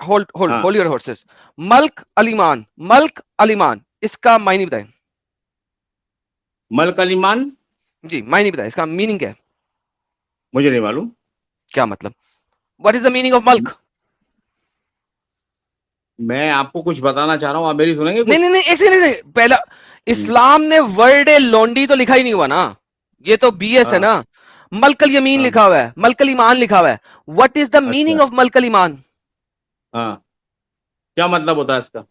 hold your horses. ملک علیمان، ملک علیمان اس کا معنی بتائیں. ملک علیمان جی معنی بتائیں، اس کا میننگ کیا ہے؟ مجھے نہیں معلوم کیا مطلب؟ What is the meaning of ملک؟ میں آپ کو کچھ بتانا چاہ رہا ہوں، آپ میری سنیں گے؟ نہیں ایک سیکنڈ، پہلا اسلام نے ورڈ لونڈی تو لکھا ہی نہیں ہوا نا، یہ تو بی ایس ہے نا. ملک الیمین لکھا ہوا ہے، ملک الایمان لکھا ہوا ہے. What is the meaning of ملک الایمان؟ ہاں کیا مطلب ہوتا ہے اس کا؟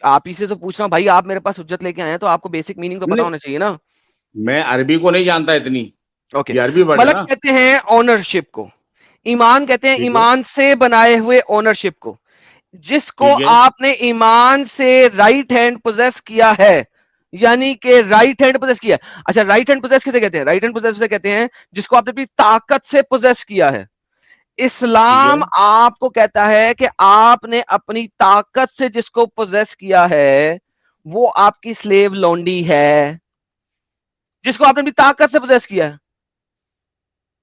آپ ہی سے تو پوچھ رہا ہوں بھائی، آپ میرے پاس حجت لے کے آئے ہیں تو آپ کو بیسک میننگ تو پتا ہونا چاہیے نا. میں عربی کو نہیں جانتا اتنی. اوکے، یہ عربی ورڈ ہے ملک نا. کہتے ہیں اونرشپ کو، ایمان کہتے ہیں ایمان سے بنائے ہوئے اونرشپ کو. جس کو آپ نے ایمان سے رائٹ ہینڈ پوزیس کیا ہے، یعنی کہ رائٹ ہینڈ پوزیس کیا. اچھا رائٹ ہینڈ پوزیس کسے کہتے ہیں؟ رائٹ ہینڈ پوزیس اسے کہتے ہیں جس کو آپ نے اپنی طاقت سے پوزیس کیا ہے. اسلام آپ کو کہتا ہے کہ آپ نے اپنی طاقت سے جس کو پوزیس کیا ہے وہ آپ کی سلیو لونڈی ہے، جس کو آپ نے اپنی طاقت سے پوزیس کیا ہے.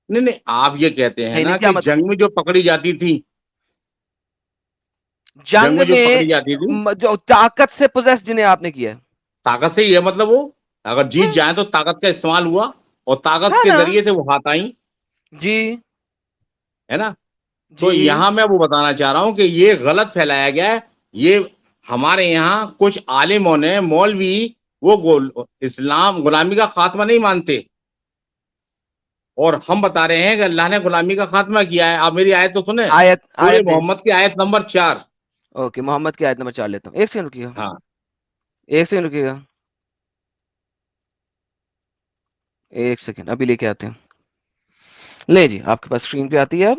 نہیں آپ یہ کہتے ہیں نا کیا کہ مطلب؟ جنگ میں جو پکڑی جاتی تھی، جنگ جو پکڑی جاتی تھی میں جو طاقت سے پوزیس جنہیں آپ نے کیا ہے، طاقت سے ہی ہے. مطلب وہ اگر جیت جائیں تو طاقت کا استعمال ہوا اور طاقت ہے کے نا؟ ذریعے سے وہ ہاتھ آئیں، جی ہے نا. تو جی یہاں میں وہ بتانا چاہ رہا ہوں کہ یہ غلط پھیلایا گیا ہے. یہ ہمارے یہاں کچھ عالموں نے، مولوی، وہ اسلام غلامی کا خاتمہ نہیں مانتے، اور ہم بتا رہے ہیں کہ اللہ نے غلامی کا خاتمہ کیا ہے. آپ میری آیت تو سنیں، سورہ آیت محمد کی آیت نمبر 4. اوکے، محمد کی آیت نمبر 4 لیتا ہوں. ایک سیکنڈ رکیے گا، ہاں ایک سیکنڈ رکیے گا، ایک سیکنڈ ابھی لے کے آتے ہیں. لے جی آپ کے پاس اسکرین پہ آتی ہے اب.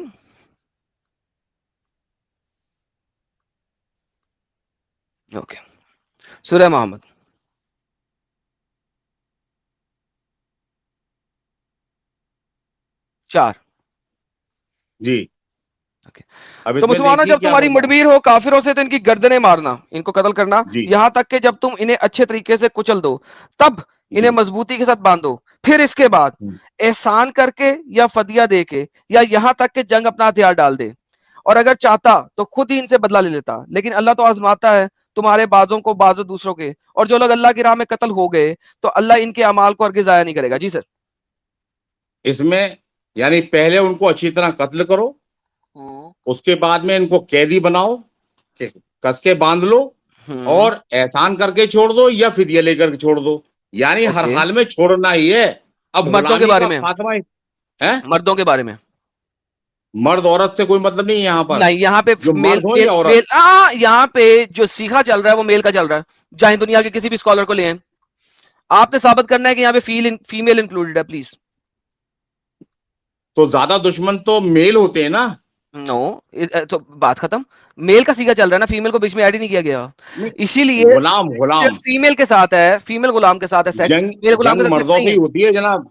اوکے، سورہ محمد 4. جی. اب تو اس میں مسلمانوں دیکھیے جب کیا تمہاری فرمایا. مڈبیر ہو کافروں سے تو ان کی گردنیں مارنا، ان کو قتل کرنا، جی یہاں تک کہ جب تم انہیں اچھے طریقے سے کچل دو تب انہیں جی مضبوطی کے ساتھ باندھو. پھر اس کے بعد احسان کر کے یا فدیہ دے کے یا یہاں تک کہ جنگ اپنا ہتھیار ڈال دے. اور اگر چاہتا تو خود ہی ان سے بدلہ لے لیتا، لیکن اللہ تو آزماتا ہے تمہارے بعضوں کو بعضوں دوسروں کے. اور جو لوگ اللہ کی راہ میں قتل ہو گئے تو اللہ ان کے اعمال کو ہرگز ضائع نہیں کرے گا. جی سر. اس میں یعنی پہلے ان کو اچھی طرح قتل کرو، اس کے بعد میں ان کو قیدی بناؤ، کس کے باندھ لو، اور احسان کر کے چھوڑ دو یا فدیہ لے کر چھوڑ دو. یعنی ہر حال میں چھوڑنا ہی ہے. اب مردوں کے غلامی بارے کا میں، خاتمہ ہے. مردوں کے بارے میں مرد عورت سے کوئی مطلب نہیں ہے یہاں پر، نہیں، یہاں پہ جو میل مرد ہو میل یا عورت. میل یہاں پہ جو سیکھا چل رہا ہے وہ میل کا چل رہا ہے. جائیں دنیا کے کسی بھی اسکالر کو لے آئیں، آپ نے ثابت کرنا ہے کہ یہاں پہ فیمیل انکلوڈڈ ہے. پلیز. تو زیادہ دشمن تو میل ہوتے ہیں نا. نو، تو بات ختم. میل کا سیکھا چل رہا ہے نا، فیمیل کو بیچ میں ایڈ ہی نہیں کیا گیا. اسی لیے غلام غلام فیمیل کے ساتھ ہے، فیمیل غلام کے ساتھ ہے سیکس، میل غلام کے جنگ ساتھ سیکس مردوں نہیں پہ ہے. ہی ہوتی ہے جناب.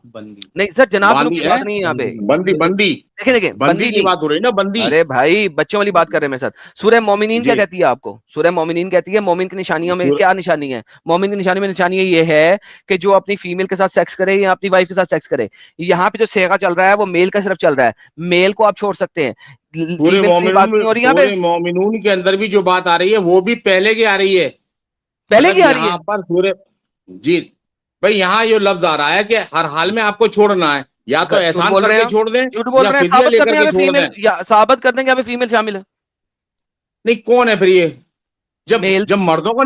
نہیں سر، جناب جنوب باندی کی ہے، بات نہیں ہے یہاں پہ. بندی بندی دیکھیں بندی بندی کی نہیں. بات ہو رہی ہے نا، بندی. ارے بھائی بچوں والی بات کر رہے ہیں میرے ساتھ. سورہ مومنین کیا جی کہتی ہے آپ کو؟ سورہ مومنین کہتی ہے مومن کی نشانیوں میں کیا نشانی ہے؟ مومن کی نشانی میں نشانی یہ ہے کہ جو اپنی فیمیل کے ساتھ سیکس کرے یا اپنی وائف کے ساتھ سیکس کرے. یہاں پہ جو سیغہ چل رہا ہے وہ میل کا صرف چل رہا ہے. میل کو آپ چھوڑ سکتے ہیں، سورہ فیمیل کی بات نہیں ہو رہی یہاں پہ. مومنون کے اندر بھی جو بات آ رہی ہے وہ بھی پہلے کی آ رہی ہے. پہلے مطلب کی آ رہی ہے. یہاں پر جی بھائی یہاں یہ لفظ آ رہا ہے کہ ہر حال میں آپ کو چھوڑنا ہے، یا تو جھوٹ احسان بول کر رہے کے ہیں، چھوڑ دیں جھوٹ بول یا رہے ہیں. فدیہ ثابت لے کرتے کر ہیں کے یہاں پہ چھوڑ فیمیل، دیں. یا ثابت کرتے ہیں کہ یہاں پہ فیمیل شامل ہے. نہیں کون ہے پھر یہ؟ میل جب مردوں کو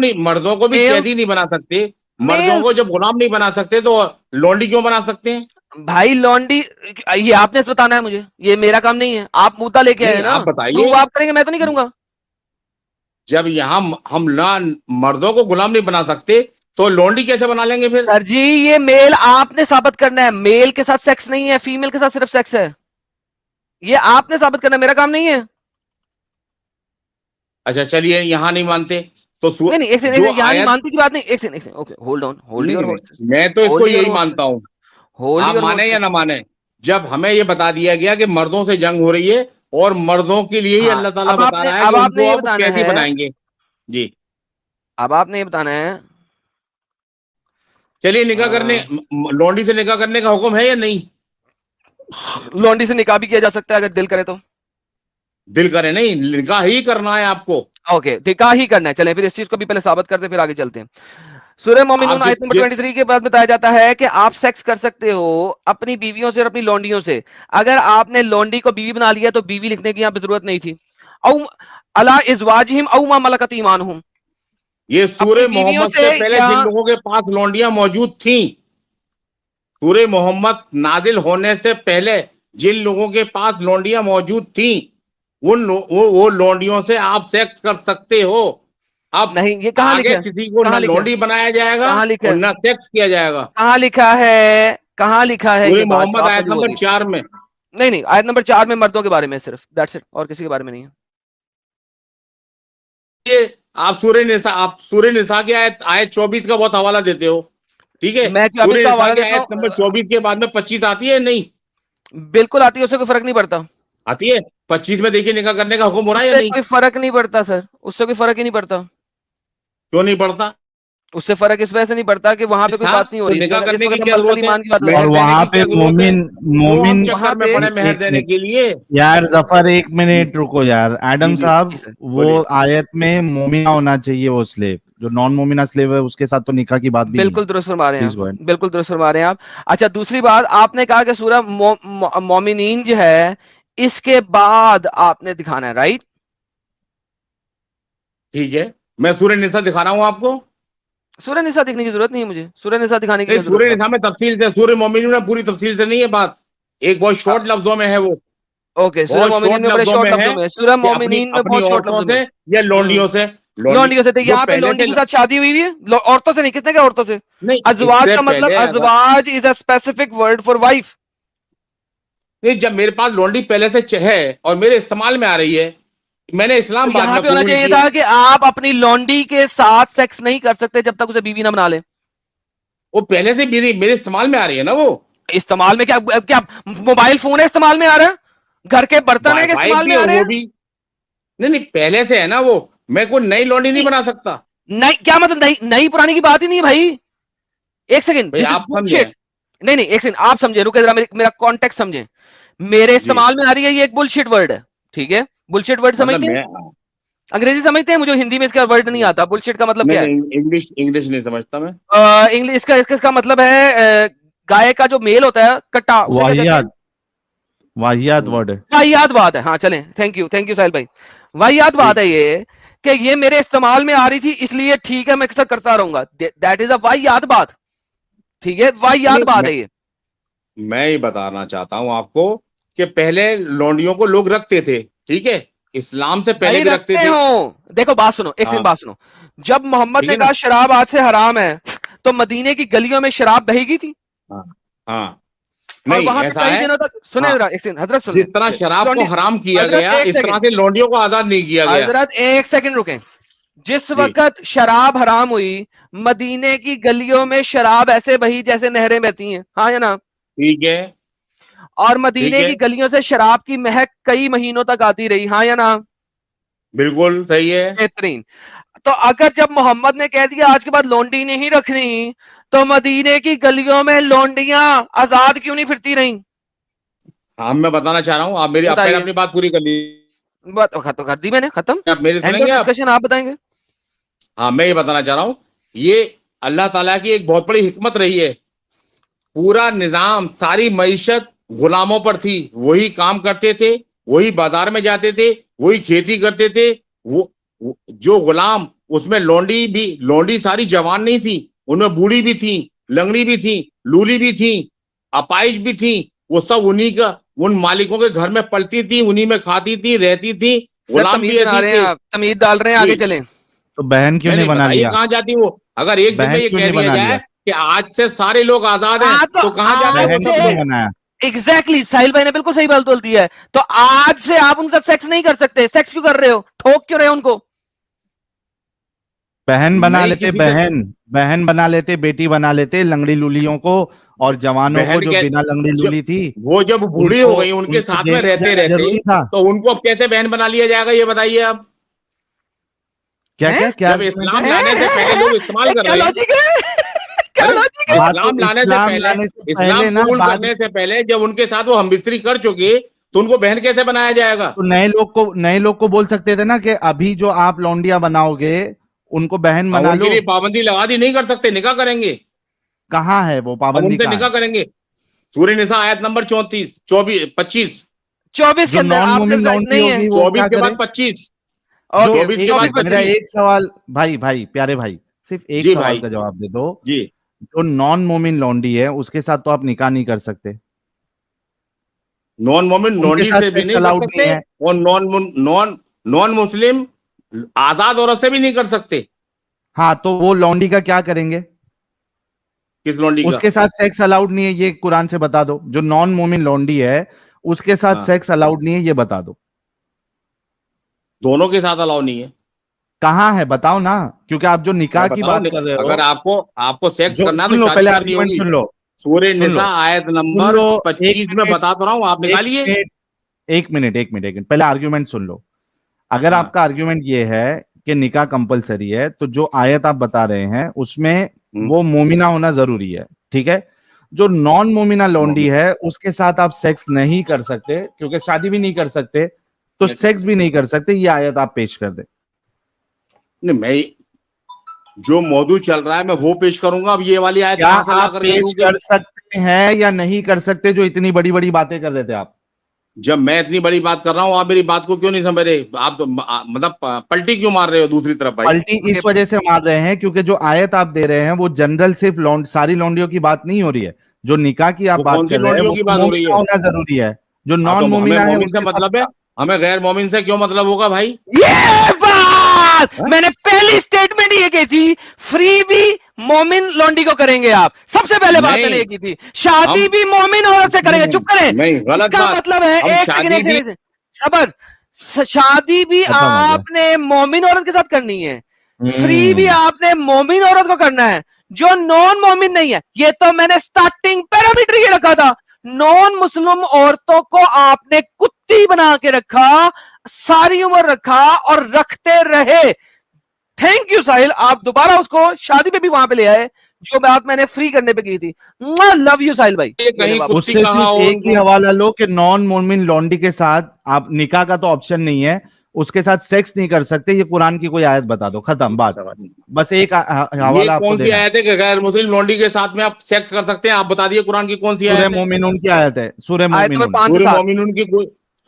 بھی میل قیدی نہیں بنا سکتے، مردوں میل کو جب غلام نہیں بنا سکتے تو لونڈی کیوں بنا سکتے ہیں؟ بھائی لانڈی، یہ آپ نے بتانا ہے مجھے، یہ میرا کام نہیں ہے. آپ مدعا لے کے آئے نہیں ہیں نا، آپ بتائیے. پروف آپ کریں گے، میں تو نہیں کروں گا. جب یہاں ہم مردوں کو غلام نہیں بنا سکتے تو لونڈی کیسے بنا لیں گے پھر؟ سر جی یہ میل آپ نے ثابت کرنا ہے، میل کے ساتھ سیکس نہیں ہے، فیمیل کے ساتھ صرف سیکس ہے. یہ آپ نے ثابت کرنا ہے، میرا کام نہیں ہے. اچھا چلیے یہاں نہیں مانتے تو نہیں نہیں، ایک جو سیکنڈ، یہاں نہیں آیت. مانتی کی بات نہیں. ایک second, okay hold on, hold your horses, میں تو اس کو ہولڈ یور یہی ہارسز، مانتا ہوں، ہولڈ آپ یور مانیں یا ہارسز. نہ مانیں. جب ہمیں یہ بتا دیا گیا کہ مردوں سے جنگ ہو رہی ہے اور مردوں کے لیے ہی ہاں، اللہ تعالیٰ بتا رہا ہے کہ ان اب نے کو یہ اب بتانا قیدی ہے، بنائیں گے. جی اب آپ نے یہ بتانا ہے. چلیے نکاح کرنے، لونڈی سے نکاح کرنے کا حکم ہے یا نہیں؟ لونڈی سے نکاح بھی کیا جا سکتا ہے اگر دل کرے تو. دل کرے نہیں، نکاح ہی کرنا ہے آپ کو. اوکے نکاح ہی کرنا ہے. چلیں پھر اس چیز کو بھی پہلے ثابت کرتے پھر آگے چلتے ہیں. سورہ مومنون آیت نمبر 23 کے بعد بتایا جاتا ہے کہ آپ سیکس کر سکتے ہو اپنی بیویوں سے اور اپنی لونڈیوں سے. اگر آپ نے لونڈی کو بیوی بنا لیا تو بیوی لکھنے کی یہاں پہ ضرورت نہیں تھی. او الا ازواجہم او ما ملکت ایمانہم. یہ سورہ محمد سے پہلے جن لوگوں کے پاس لونڈیاں موجود تھیں، سورہ محمد نازل ہونے سے پہلے جن لوگوں کے پاس لونڈیاں موجود تھیں وہ لونڈیوں سے آپ سیکس کر سکتے ہو. اب نہیں یہ کہاں آگے لکھا ہے؟ کسی کو نہ لونڈی بنایا جائے گا اور نہ سیکس کیا جائے گا. کہاں لکھا ہے؟ کہاں لکھا ہے سورہ یہ بات؟ محمد آیت نمبر 4 میں. نہیں آیت نمبر 4 میں مردوں کے بارے میں صرف، دیٹس اٹ، اور کسی کے بارے میں نہیں ہے. آپ سورہ نساء کی آیت 24 کا بہت حوالہ دیتے ہو، ٹھیک ہے؟ میں 24 سورہ کا نساء حوالہ کی دیتا آیت نمبر 24 کے بعد میں 25 آتی ہے نہیں؟ بالکل آتی ہے، اس سے کوئی فرق نہیں پڑتا. آتی ہے 25 میں دیکھیے نکاح کرنے کا حکم ہو رہا ہے یا نہیں؟ کوئی فرق نہیں پڑتا سر، اس سے کوئی فرق ہی نہیں پڑتا. کیوں نہیں پڑتا؟ اس سے فرق اس وجہ سے نہیں پڑتا کہ وہاں پہ کوئی بات نہیں ہو رہی. نکاح کرنے کی اس کیا وقت ضرورت ہے؟ ایمان کی بات ہو رہی اور وہاں پہ مومن چکر میں پڑے مہر دینے کے لیے. یار ظفر ایک منٹ رکو یار. ایڈم صاحب وہ آیت میں مومنہ ہونا چاہیے وہ سلیو، جو نان مومنہ سلیو ہے اس کے ساتھ تو نکاح کی بات بھی نہیں. بالکل درست فرما رہے ہیں، بالکل درست فرما رہے ہیں آپ. اچھا دوسری بات آپ نے کہا کہ سورہ مومنین جو ہے اس کے بعد آپ نے دکھانا ہے، رائٹ؟ ٹھیک ہے میں سورہ نساء دکھا رہا ہوں آپ کو. سورہ نساء دیکھنے کی ضرورت نہیں ہے مجھے، سورہ نساء دکھانے کی ضرورت سورہ ہے. نساء میں تفصیل سے، سورہ مومنین میں پوری تفصیل سے نہیں ہے بات، ایک بہت شارٹ لفظوں میں ہے وہ. اوکے سورہ مومنین میں بڑے شارٹ لفظوں میں ہے، سورہ مومنین میں اپنی بہت شارٹ عورتوں لفظوں میں سے یا لونڈیوں سے. لونڈیوں سے یہاں پہ لونڈی کے ساتھ شادی ہوئی ہے، عورتوں سے نہیں. کس نے کہا عورتوں سے؟ ازواج کا مطلب ازواج is a specific word for wife. جب میرے پاس لونڈی پہلے سے ہے اور میرے استعمال میں آ رہی ہے، میں نے اسلام بعد میں ہونا چاہیے تھا کہ آپ اپنی لونڈی کے ساتھ سیکس نہیں کر سکتے جب تک اسے بیوی نہ بنا لے. وہ پہلے سے میرے استعمال میں آ رہی ہے نا. وہ استعمال میں کیا موبائل فون ہے استعمال میں آ رہا ہے؟ گھر کے برتن ہے کہ استعمال میں آ رہے ہیں؟ نہیں پہلے سے ہے نا وہ. میں کوئی نئی لونڈی نہیں بنا سکتا. نہیں کیا مطلب نئی پرانی کی بات ہی نہیں ہے بھائی. ایک سیکنڈ نہیں ایک سیکنڈ آپ سمجھے، رکے ذرا میرا کانٹیکٹ سمجھیں. میرے استعمال میں آ رہی ہے یہ ایک بلشٹ ورڈ ہے، ٹھیک ہے؟ بلشٹ ورڈ سمجھتے ہیں؟ انگریزی سمجھتے ہیں؟ مجھے ہندی میں اس کا ورڈ نہیں آتا. بلشٹ کا مطلب کیا ہے؟ انگلش نہیں سمجھتا میں. انگلش کا مطلب ہے گائے کا جو میل ہوتا ہے کٹا. واہیات ورڈ ہے، واہیات بات ہے. ہاں چلیں، تھینک یو ساحل بھائی. واہیات بات ہے یہ کہ یہ میرے استعمال میں آ رہی تھی اس لیے ٹھیک ہے میں اکثر کرتا رہوں گا. دیٹ از اے واہیات بات، ٹھیک ہے؟ واہیات بات ہے یہ. میں یہ بتانا چاہتا ہوں آپ کو کہ پہلے لونڈیوں کو لوگ رکھتے تھے، ٹھیک ہے؟ اسلام سے پہلے بھی رکھتے تھے. دیکھو بات سنو، ایک سیکنڈ بات سنو. جب محمد نے کہا شراب آج سے حرام ہے تو مدینے کی گلیوں میں شراب بہے گی تھی. ہاں اور وہاں پہ کئی دنوں تک سنیں ذرا ایک سیکنڈ حضرت، جس طرح شراب کو حرام کیا گیا اس طرح سے لونڈیوں کو آزاد نہیں کیا گیا. حضرت ایک سیکنڈ رکیں. جس وقت شراب حرام ہوئی مدینے کی گلیوں میں شراب ایسے بہی جیسے نہریں بہتی ہیں، ہاں یا نا؟ ٹھیک ہے. اور مدینے کی گلیوں سے شراب کی مہک کئی مہینوں تک آتی رہی، ہاں یا نا؟ بالکل صحیح ہے. بہترین. تو اگر جب محمد نے کہہ دیا آج کے بعد لونڈی نہیں رکھنی تو مدینے کی گلیوں میں لونڈیاں آزاد کیوں نہیں پھرتی رہیں؟ ہاں میں بتانا چاہ رہا ہوں، آپ میری اپنی بات پوری کر لیجیے. بات تو کر دی میں نے، ختم. آپ میری سنیں گے؟ آپ بتائیں گے. ہاں میں یہ بتانا چاہ رہا ہوں، یہ اللہ تعالیٰ کی ایک بہت بڑی حکمت رہی ہے. پورا نظام، ساری معیشت غلاموں پر تھی. وہی کام کرتے تھے، وہی بازار میں جاتے تھے، وہی کھیتی کرتے تھے. وہ جو غلام، اس میں لونڈی ساری جوان نہیں تھی، ان میں بوڑھی بھی تھی، لنگڑی بھی تھی، لولی بھی تھی، اپائش بھی تھی. وہ سب انہی کا، ان مالکوں کے گھر میں پلتی تھی، انہی میں کھاتی تھی، رہتی تھی. غلام بھی ایسی تھے. تمیز ڈال رہے ہیں، آگے چلیں. تو بہن کیوں نہیں بنا لیا؟ کہاں جاتی وہ؟ اگر ایک دن میں یہ کہہ دیا جائے کہ آج سے سارے لوگ آزاد ہیں تو کہاں جانا؟ ایگزیکٹلی ساحل بھائی نے بالکل صحیح بات بول دی ہے. تو آج سے آپ ان کا سیکس نہیں کر سکتے. سیکس کیوں کر رہے ہو؟ ٹھوک کیوں رہے ان کو؟ بہن بنا لیتے، بہن بنا لیتے، بیٹی بنا لیتے لنگڑی لولیوں کو اور جوانوں کو جو بنا لنگڑی لولی تھی. وہ جب بوڑھی ہو گئی ان کے ساتھ میں رہتے تو ان کو اب کیسے بہن بنا لیا جائے گا؟ یہ بتائیے آپ. کیا جب اسلام لانے سے پہلے لوگ استعمال کر رہے ہیں، اسلام لانے سے پہلے، اسلام قبول کرنے سے پہلے جب ان کے ساتھ وہ ہم بستری کر چکے تو ان کو بہن کیسے بنایا جائے گا؟ تو نئے لوگ کو بول سکتے تھے نا کہ ابھی جو آپ لونڈیا بناؤ گے ان کو بہن بنا ان لو. کے لیے پابندی لگا دی، نہیں کر سکتے، نکاح کریں گے. کہاں ہے وہ اب پابندی؟ ان سے کہاں نکاح ہے؟ کریں گے. سورہ نساء آیت نمبر 25 24 کے جو اندر نان آپ مومن نے لونڈی نہیں ہے. ہوگی وہ 24 کیا کے کرے؟ بعد 25. جو 24 کے بعد میرا 25. ایک سوال بھائی پیارے بھائی، صرف ایک جی سوال بھائی کا جواب دے دو. جی. جو نان مومن لونڈی ہے اس کے ساتھ تو آپ نکاح نہیں کر سکتے. نان مومن ان کے لونڈی ساتھ سے بھی سیکس نہیں کر الاؤڈ سکتے، نہیں ہے. اور نان مسلم آزاد عورت سے بھی نہیں کر سکتے. ہاں تو وہ لونڈی کا کیا کریں گے؟ کس لونڈی اس کا؟ کے ساتھ سیکس الاؤڈ نہیں ہے، یہ قرآن سے بتا دو. جو نان مومن لونڈی ہے اس کے ساتھ ہاں. سیکس الاؤڈ نہیں ہے، یہ بتا دو. دونوں کے ساتھ الاؤ نہیں ہے. کہاں ہے بتاؤ نا، کیونکہ آپ جو نکاح میں کی بتاؤں، بات کر رہے ہو. اگر آپ کو سیکس جو کرنا ہے سن تو لو، شادی پہلے کرنی آرگومنٹ ہوگی. سن لو. سورہ سن لو، نساء آیت سن نمبر لو. 25 میں بتا تو رہا ہوں، آپ نکالیے. ایک منٹ پہلے آرگومنٹ سن لو. اگر ہاں. آپ کا آرگومنٹ یہ ہے کہ نکاح کمپلسری ہے تو جو آیت آپ بتا رہے ہیں اس میں وہ مومنہ ہونا ضروری ہے، ٹھیک ہے. جو نان مومنہ لونڈی ہے اس کے ساتھ آپ سیکس نہیں کر سکتے کیونکہ شادی بھی نہیں کر سکتے، تو سیکس بھی نہیں کر سکتے. یہ آیت آپ پیش کر دیں. نہیں، میں جو موضوع چل رہا ہے میں وہ پیش کروں گا. اب یہ والی آیت کیا کہاں سے لا آپ کر کے دوں پیش کہ کر سکتے ہیں یا نہیں کر سکتے جو اتنی بڑی بڑی باتیں کر رہے تھے آپ؟ جب میں اتنی بڑی بات کر رہا ہوں آپ میری بات کو کیوں نہیں سمجھ رہے؟ آپ تو مطلب پلٹی کیوں مار رہے ہو دوسری طرف بھائی؟ پلٹی اس وجہ سے مار رہے ہیں کیونکہ جو آیت آپ دے رہے ہیں وہ جنرل صرف ساری لونڈیوں کی بات نہیں ہو رہی ہے. جو نکاح کی آپ وہ بات کون سی کر رہے ہیں لونڈیوں وہ کی بات ہو رہی مومنہ ہے؟ ہونا ضروری ہے. جو ہاں، تو نان ہمیں مومنہ ہے مومن اس سے کے مطلب ہے، ساتھ. ہمیں غیر مومن سے کیوں مطلب ہوگا بھائی؟ یہ بات ہاں؟ میں نے پہلی سٹیٹمنٹ یہ کی تھی، فری بھی مومن لونڈی کو کریں گے آپ. سب سے پہلے بات میں نے نہیں، یہ کی تھی شادی ہم بھی مومن عورت سے کریں گے. چپ کریں. نہیں، اس غلط کا بات. مطلب ہے ہم ایک شادی بھی سیکنڈ صبر. شادی بھی ختم ہو گیا. آپ نے مومن عورت کے ساتھ کرنی ہے، فری بھی آپ نے مومن عورت کو کرنا ہے. جو نان مومن نہیں ہے، یہ تو میں نے سٹارٹنگ پیرامیٹر یہ رکھا تھا، نان مسلم عورتوں کو آپ نے کتی بنا کے رکھا، ساری عمر رکھا اور رکھتے رہے. تھینک یو ساحل، آپ دوبارہ اس کو شادی پہ بھی وہاں پہ لے آئے جو بات میں نے فری کرنے پہ کی تھی. لو یو ساحل بھائی. کہیں اس کتی سے کہا صرف ہو ان ایک ہی کو. حوالہ لو کہ نان مومن لونڈی کے ساتھ آپ نکاح کا تو آپشن نہیں ہے، اس کے ساتھ سیکس نہیں کر سکتے. یہ قرآن کی کوئی آیت بتا دو، ختم بات. بس ایک یہ حوالہ آپ کو کون سی دینا ہے. آیت ہے کہ غیر مسلم لونڈی کے ساتھ میں آپ سیکس کر سکتے ہیں؟ آپ بتا دیے قرآن کی کون سی سورہ آیت ہے؟ مومنون کی آیت ہے. سورہ آیت نمبر مومنون 5 سے سورہ 7. مومنون کی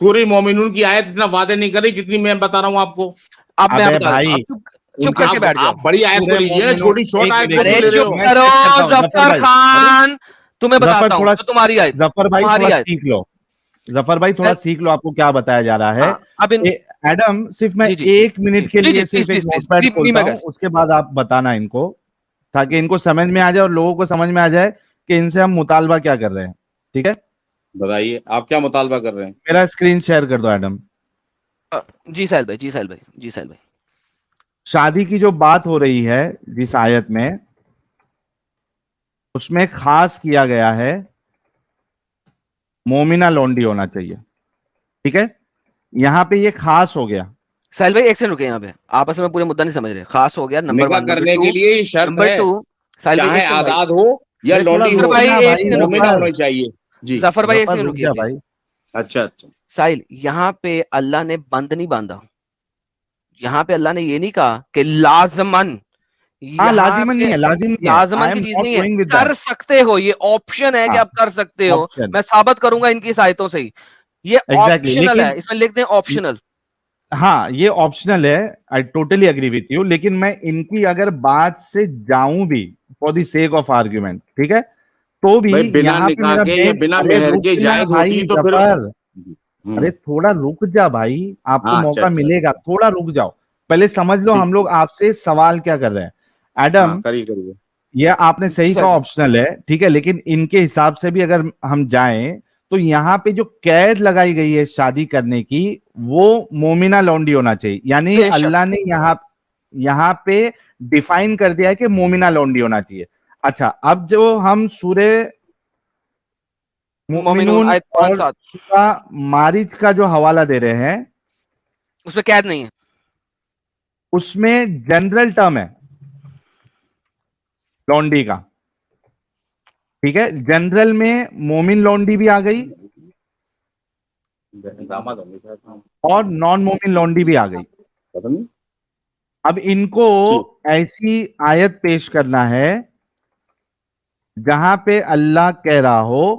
سورہ مومنون کی آیت اتنا وعدے نہیں کر رہی جتنی میں بتا رہا ہوں آپ کو. اب میں ابے بتا دوں، بھائی اب ان چپ کے کر کے بیٹھ جاؤ. آپ بڑی آیت کو سورہ لیجیے نا، مومنون. چھوٹی شارٹ ایک آیت کو منٹ ارے کیوں ایک لے رہے منٹ چپ ہو؟ میں کرو چیک کرتا ہوں. ظفر ظفر بھائی، خان، تمہیں بتاتا ہوں تھوڑا جو تمہاری آیت. ظفر بھائی تھوڑا تمہاری آیت سیکھ لو. ظفر بھائی تھوڑا سیکھ لو آپ کو کیا بتایا جا رہا ہے. ہاں اب ان ایڈم صرف میں جی جی جی ایک جی منٹ کے جی جی لیے پلیز صرف ایک پلیز نوٹ پلیز پیڈ بی کھولتا میں ہوں، گیس. اس کے بعد آپ بتانا ان کو تاکہ ان کو سمجھ میں آ جائے اور لوگوں کو سمجھ میں آ جائے کہ ان سے ہم مطالبہ کیا کر رہے ہیں. ٹھیک ہے، بتائیے آپ کیا مطالبہ کر رہے ہیں؟ میرا اسکرین شیئر کر دو ایڈم. جی ساحل بھائی، جی ساحل بھائی، جی ساحل بھائی. شادی کی جو بات ہو رہی ہے جس آیت میں، اس میں خاص کیا گیا ہے مومنہ لونڈی ہونا چاہیے. ٹھیک ہے، یہاں پہ یہ خاص ہو گیا. ساحل بھائی ایک سیکنڈ رکے یہاں پہ، آپ اصل میں پورے مدعا نہیں سمجھ رہے. خاص ہو گیا نمبر نکاح 1. نمبر کرنے 2، کے لیے یہ شرط نمبر ہے، 2 ساحل بھائی چاہے ایک سیکنڈ بھائی. آزاد ہو یا ارے تھوڑا لونڈی ظفر ہو، بھائی رکنا ایک بھائی. سیکنڈ رکیے مومنہ پلیز. ہونی چاہیے. جی ظفر بھائی ایک ظفر سیکنڈ رک رکیے جا پلیز. بھائی. اچھا اچھا. ساحل یہاں پہ اللہ نے بند نہیں باندھا، یہاں پہ اللہ نے یہ نہیں کہا کہ لازمن، ہاں یہاں لازمن پہ نہیں ہے، لازم نہیں ہے. لازمن آئی کی ایم چیز ناٹ نہیں ہے، گوئنگ ود کر دیٹ. سکتے ہو. یہ آپشن ہے کہ ہاں آپ کر سکتے ہو. آپشن میں ثابت کروں گا ان کی آیتوں سے ہی. یہ ایگزیکٹلی. آپشنل ہے، لیکن اس میں لکھ دیں آپشنل. ہاں یہ آپشنل ہے. I totally agree with you. لیکن میں ان کی اگر بات سے جاؤں بھی for the sake of argument, ٹھیک ہے، تو بھی بھائی بنا یہاں پہ نکاح میرا کے یا مین. بنا ارے مہر کے رک نا جائز بھائی ہوتی تو پھر ظفر، ارے تھوڑا رک جا بھائی، آپ کو ہاں اچھا موقع اچھا. ملے گا. تھوڑا رک جاؤ، پہلے سمجھ لو ٹھیک ہم لوگ آپ سے سوال کیا کر رہے ہیں. ہاں ایڈم کریے. یہ آپ نے جی صحیح سر. کہا آپشنل ہے، ٹھیک ہے، لیکن ان کے حساب سے بھی اگر ہم جائیں تو یہاں پہ جو قید لگائی گئی ہے شادی کرنے کی وہ مومنہ لونڈی ہونا چاہیے. یعنی بے شک اللہ نے یہاں پہ ڈیفائن کر دیا ہے کہ مومنہ لونڈی ہونا چاہیے. اچھا اب جو ہم سورہ مومنون مومنون آیت اور 5-7 سورہ مارج کا جو حوالہ دے رہے ہیں اس میں قید نہیں ہے. اس میں جنرل ٹرم ہے لونڈی کا. ٹھیک ہے، جنرل میں مومن لونڈی بھی آ گئی اور نان مومن لونڈی بھی آ گئی. اب ان کو ایسی آیت پیش کرنا ہے جہاں پہ اللہ کہہ رہا ہو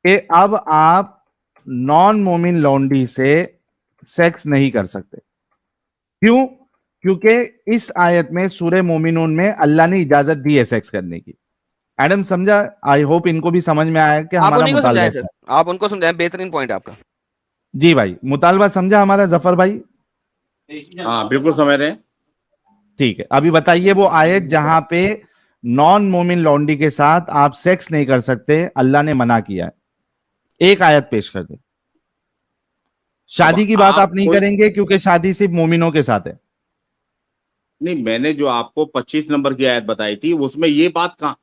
کہ اب آپ نان مومن لونڈی سے سیکس نہیں کر سکتے. کیوں؟ کیونکہ اس آیت میں سورہ مومنون میں اللہ نے اجازت دی ہے سیکس کرنے کی. ایڈم سمجھا؟ آئی ہوپ ان کو بھی سمجھ میں آیا کہ ہمارا مطالبہ ہے. آپ ان کو سمجھائیں, بہترین پوائنٹ آپ کا. جی بھائی, مطالبہ سمجھا ہمارا ظفر بھائی؟ ہاں بالکل سمجھ رہے ہیں. ٹھیک ہے, ابھی بتائیے وہ آیت جہاں پہ نان مومن لونڈی کے ساتھ آپ سیکس نہیں کر سکتے, اللہ نے منع کیا ہے. ایک آیت پیش کر دیں. شادی کی بات آپ نہیں کریں گے کیونکہ شادی صرف مومنوں کے ساتھ ہے. نہیں, میں نے جو آپ کو 25 نمبر کی آیت بتائی تھی اس میں یہ بات کہاں,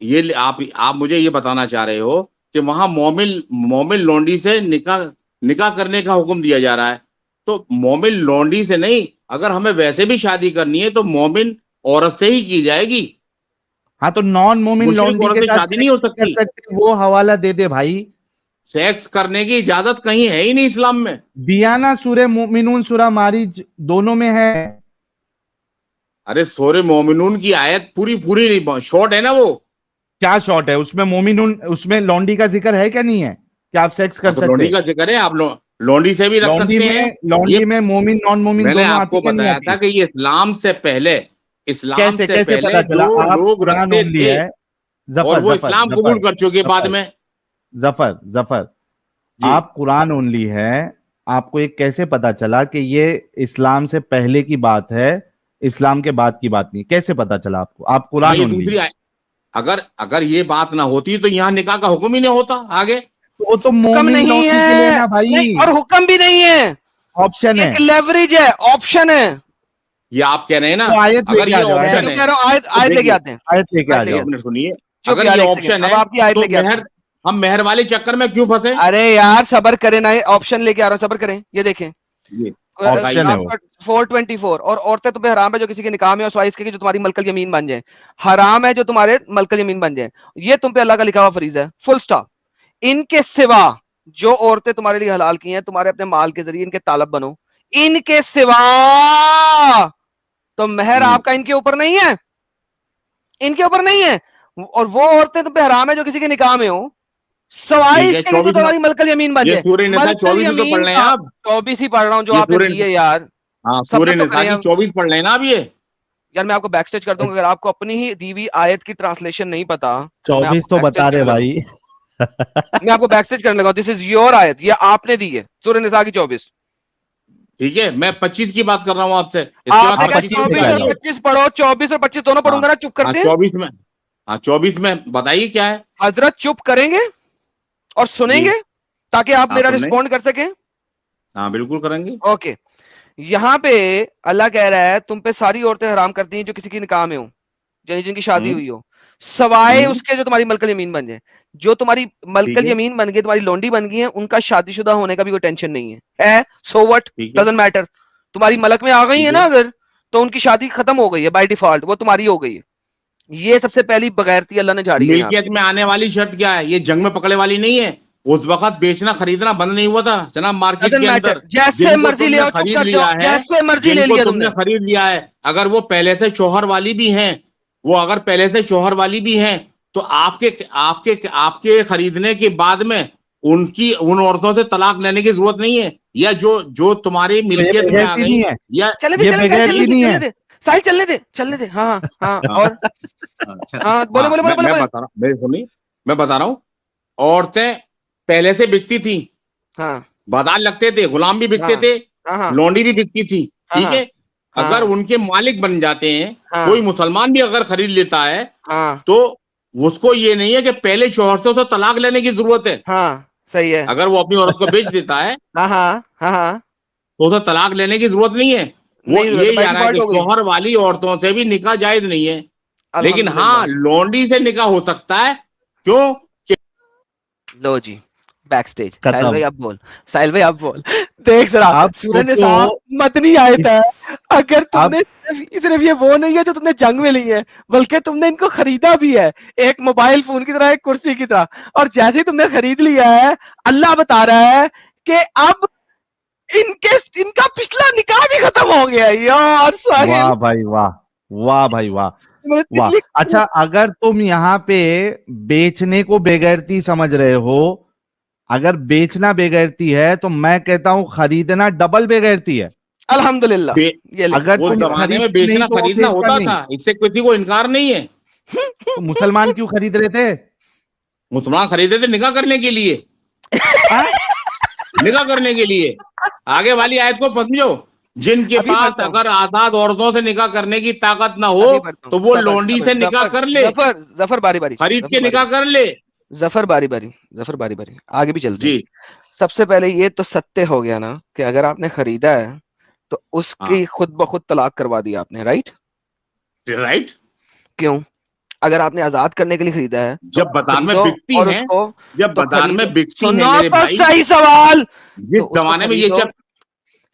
یہ آپ مجھے یہ بتانا چاہ رہے ہو کہ وہاں مومن لونڈی سے نکاح کرنے کا حکم دیا جا رہا ہے. تو مومن لونڈی سے نہیں, اگر ہمیں ویسے بھی شادی کرنی ہے تو مومن عورت سے ہی کی جائے گی. ہاں تو نان مومن لونڈی کے ساتھ شادی نہیں ہو سکتی. وہ حوالہ دے دے بھائی. سیکس کرنے کی اجازت کہیں ہے ہی نہیں اسلام میں. دیا نا, سورہ مومنون سورہ مارج دونوں میں ہے. ارے سورہ مومنون کی آیت پوری نہیں, شارٹ ہے نا. وہ کیا شارٹ ہے؟ اس میں مومنون, اس میں لونڈی کا ذکر ہے کیا نہیں ہے کہ آپ سیکس کر سکتے؟ لونڈی کا ذکر ہے, آپ لونڈی سے بھی رکھ سکتے ہیں. لونڈی میں مومن نان مومن میں نے دونوں آپ کو بتایا تھا کہ یہ اسلام سے پہلے جو لوگ رکھتے تھے اور وہ اسلام قبول کر چکے بعد میں. ظفر, آپ قرآن اونلی ہے, آپ کو ایک کیسے پتا چلا کہ یہ اسلام سے پہلے کی بات ہے, اسلام کے بعد کی بات نہیں؟ کیسے پتا چلا آپ کو؟ آپ قرآن اونلی. اگر یہ بات نہ ہوتی تو یہاں نکاح کا حکم ہی نہیں ہوتا آگے. وہ تو حکم نہیں ہے اور حکم بھی نہیں ہے, آپشن ہے, لیوریج ہے, آپشن ہے. یہ آپ کہہ رہے ہیں نا, اگر یہ آپشن ہے, آیت لے کے آتے ہیں, آیت لے کے آ جاؤ. سنیے, اگر یہ آپشن ہے تو ہم مہر والے چکر میں کیوں پھنسے؟ ارے یار صبر کریں نا, آپشن لے کے آ رہا ہوں, صبر کریں. یہ دیکھیں 424, اور عورتیں تمہیں حرام ہے جو کسی کے نکاح میں, اور سوائے اس کے جو تمہاری ملک الیمین بن جائیں. حرام ہے جو تمہارے ملک الیمین بن جائیں. یہ تم پہ اللہ کا لکھا ہوا فریضہ ہے, فل سٹاپ. ان کے سوا جو عورتیں تمہارے لیے حلال کی ہیں, تمہارے اپنے مال کے ذریعے ان کے طالب بنو. ان کے سوا تو مہر آپ کا ان کے اوپر نہیں ہے, ان کے اوپر نہیں ہے. اور وہ عورتیں تم پہ حرام ہے جو کسی کے نکاح میں ہو, سوائے اس کے جو تمہاری ملک الیمین بن جائے. 24 ہی پڑھ رہا ہوں جو آپ نے دی ہے یار. سورہ نساء کی 24 پڑھ لیں نا اب. یہ یار میں آپ کو بیک سٹیج کر دوں گا, اگر آپ کو اپنی ہی دی ہوئی آیت کی ٹرانسلیشن نہیں پتا. 24 تو بتا رہے بھائی, میں آپ کو بیک سٹیج کرنے لگا. دس از یور آیت, یہ آپ نے دی ہے, سورہ نساء کی 24. ٹھیک ہے, میں 25 کی بات کر رہا ہوں آپ سے. 24 اور 25 پڑھو, 24 اور 25 دونوں پڑھوں گا نا, چپ کرتے ہیں. 24 میں بتائیے کیا ہے. حضرت چپ کریں گے اور سنیں گے تاکہ آپ میرا رسپونڈ کر سکیں. ہاں بالکل کریں گے. اوکے, یہاں پہ اللہ کہہ رہا ہے تم پہ ساری عورتیں حرام کرتی ہیں جو کسی کی نکاح میں ہو, یعنی جن کی شادی ہوئی ہو, سوائے اس کے جو تمہاری ملک الیمین بن جائے. جو تمہاری ملک الیمین بن گئی, تمہاری لونڈی بن گئی ہیں, ان کا شادی شدہ ہونے کا بھی کوئی ٹینشن نہیں ہے. So what, doesn't matter. تمہاری ملک میں آ گئی ہے نا اگر, تو ان کی شادی ختم ہو گئی ہے بائی ڈیفالٹ, وہ تمہاری ہو گئی ہے. یہ سب سے پہلی بغیرتی اللہ نے جھاڑی ہے. ملکیت میں آنے والی شرط کیا ہے؟ یہ جنگ میں پکڑے والی نہیں ہے. اس وقت بیچنا خریدنا بند نہیں ہوا تھا جناب مارکیٹ کے اندر. جیسے مرضی لے آؤ, چپ کر جاؤ, جیسے مرضی لے لیا تم نے خرید لیا ہے, اگر وہ پہلے سے شوہر والی بھی ہیں, وہ اگر پہلے سے شوہر والی بھی ہیں, تو آپ کے خریدنے کے بعد میں ان عورتوں سے طلاق لینے کی ضرورت نہیں ہے. یا جو تمہاری ملکیت میں آ گئی, یا ساحل چلنے دے. ہاں اور میں بتا رہا ہوں, عورتیں پہلے سے بکتی تھی, بازار لگتے تھے, غلام بھی بکتے تھے, لونڈی بھی بکتی تھی. ٹھیک ہے, اگر ان کے مالک بن جاتے ہیں, کوئی مسلمان بھی اگر خرید لیتا ہے, تو اس کو یہ نہیں ہے کہ پہلے شوہر سے اسے طلاق لینے کی ضرورت ہے. صحیح ہے, اگر وہ اپنی عورت کو بیچ دیتا ہے تو اسے طلاق لینے کی ضرورت نہیں ہے. وہ یہ جانا ہے کہ شوہر والی عورتوں سے بھی نکاح جائز نہیں ہے, لیکن ہاں لونڈی سے نکاح ہو سکتا ہے. کیوں؟ لو جی بیک سٹیج. ساحل بھائی اب بول, ساحل بھائی اب بول. دیکھ ذرا سورہ نساء مدنی آیت ہے, اگر تم نے صرف یہ وہ نہیں ہے جو تم نے جنگ میں لی ہے، بلکہ تم نے ان کو خریدا بھی ہے، ایک موبائل فون کی طرح، ایک کرسی کی طرح، اور جیسے تم نے خرید لیا ہے، اللہ بتا رہا ہے کہ اب ان کا پچھلا نکاح بھی ختم ہو گیا ہے. یار ساحل، واہ بھائی واہ، واہ بھائی واہ واہ. اچھا اگر تم یہاں پہ بیچنے کو بےغیرتی سمجھ رہے ہو، اگر بیچنا بےغیرتی ہے تو میں کہتا ہوں خریدنا ڈبل بےغیرتی ہے. الحمدللہ. اگر اس زمانے میں بیچنا خریدنا ہوتا تھا، اس سے کسی کو انکار نہیں ہے. تو مسلمان کیوں خرید رہے تھے؟ مسلمان خریدے تھے نکاح کرنے کے لیے، نکاح کرنے کے لیے. آگے والی آیت کو سمجھو، جن کے پاس اگر آزاد عورتوں سے نکاح کرنے کی طاقت نہ ہو تو وہ لونڈی سے نکاح کر لے. ظفر باری باری خرید کے نکاح کر لے. ظفر باری باری آگے بھی چلتے ہیں. سب سے پہلے یہ تو ستیہ ہو گیا نا کہ اگر آپ نے خریدا ہے تو اس کی خود بخود طلاق کروا دی آپ نے. Right right. کیوں؟ اگر آپ نے آزاد کرنے کے لیے خریدا ہے، جب بازار میں بکتی ہیں، جب بازار میں بکتی ہیں میرے بھائی. صحیح سوال. جس زمانے میں یہ جب